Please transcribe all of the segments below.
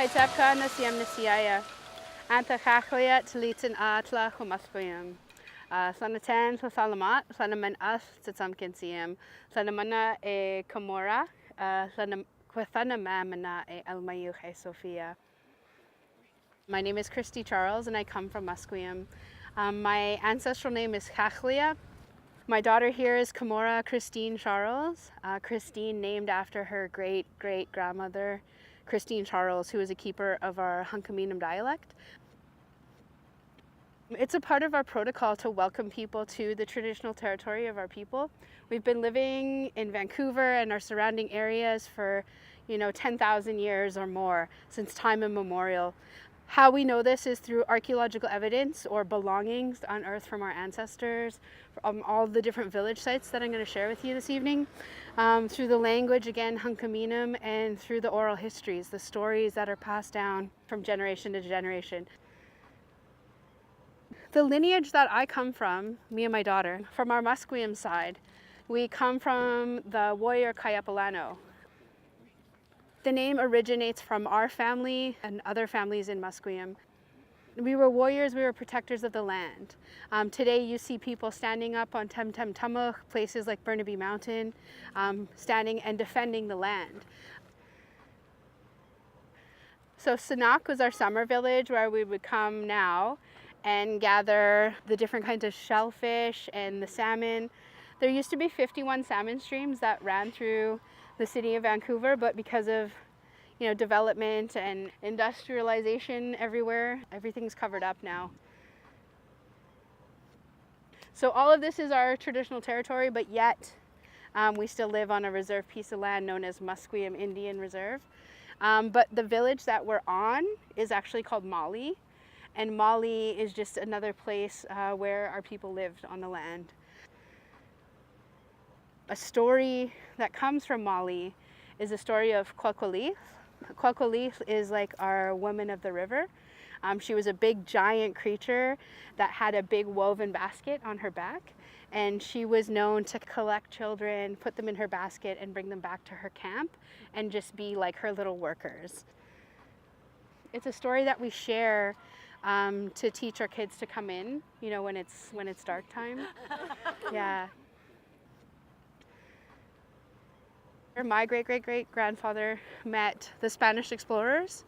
Haitepka na siem na siaya. Anta chachlia tlitin atla chumaspoyam. Sanatan sa salamat, sanaman as tsamkin siem. Sanamana e Komora, sanamana e Almayu Sophia. My name is Christie Charles and I come from Musqueam. My ancestral name is Chachlia. My daughter here is Komora Christine Charles. Christine named after her great-great-grandmother, Christine Charles, who was a keeper of our Hunkaminam dialect. It's a part of our protocol to welcome people to the traditional territory of our people. We've been living in Vancouver and our surrounding areas for, 10,000 years or more, since time immemorial. How we know this is through archaeological evidence or belongings unearthed from our ancestors, from all the different village sites that I'm going to share with you this evening, through the language, again, Hunkaminam, and through the oral histories, the stories that are passed down from generation to generation. The lineage that I come from, me and my daughter, from our Musqueam side, we come from the warrior Kayapalano. The name originates from our family and other families in Musqueam. We were warriors, we were protectors of the land. Today you see people standing up on Temtemtumuk, places like Burnaby Mountain, standing and defending the land. So Sanak was our summer village where we would come now and gather the different kinds of shellfish and the salmon. There used to be 51 salmon streams that ran through the city of Vancouver, but because of development and industrialization everywhere, everything's covered up now. So all of this is our traditional territory, but yet we still live on a reserved piece of land known as Musqueam Indian Reserve. But the village that we're on is actually called Mali, and Mali is just another place where our people lived on the land. A story that comes from Mali is a story of Kwakwalith. Kwakwalith is like our woman of the river. She was a big giant creature that had a big woven basket on her back, and she was known to collect children, put them in her basket, and bring them back to her camp and just be like her little workers. It's a story that we share to teach our kids to come in, when it's dark time. Yeah. My great-great-great-grandfather met the Spanish explorers.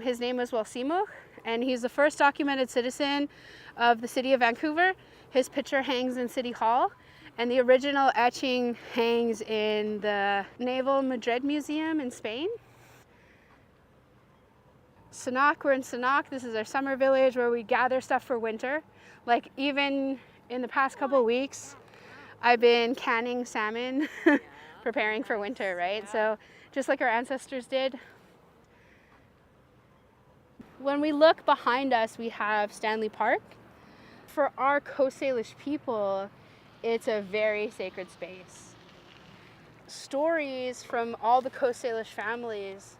His name was Walsimuch, and he's the first documented citizen of the city of Vancouver. His picture hangs in City Hall, and the original etching hangs in the Naval Madrid Museum in Spain. Sanak, we're in Sanak. This is our summer village where we gather stuff for winter. Like even in the past couple weeks, I've been canning salmon, preparing for winter, right? So just like our ancestors did. When we look behind us, we have Stanley Park. For our Coast Salish people, it's a very sacred space. Stories from all the Coast Salish families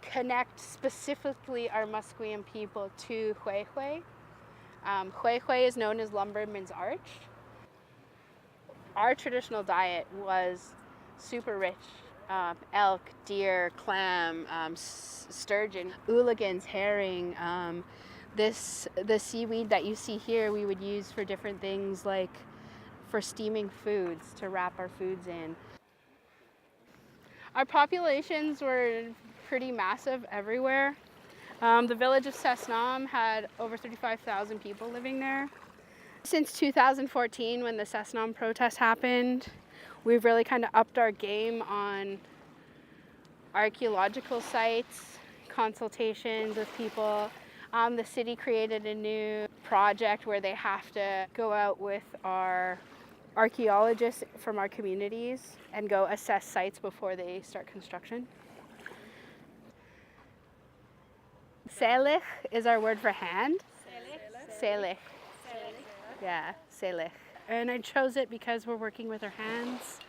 connect specifically our Musqueam people to Hwehwe. Hwehwe is known as Lumberman's Arch. Our traditional diet was super rich. Elk, deer, clam, sturgeon, ooligans, herring. The seaweed that you see here we would use for different things, like for steaming foods, to wrap our foods in. Our populations were pretty massive everywhere. The village of Sasnam had over 35,000 people living there. Since 2014, when the Sasnam protest happened, we've really kind of upped our game on archaeological sites, consultations with people. The city created a new project where they have to go out with our archaeologists from our communities and go assess sites before they start construction. Selich is our word for hand. Selich. Yeah, selich. And I chose it because we're working with our hands.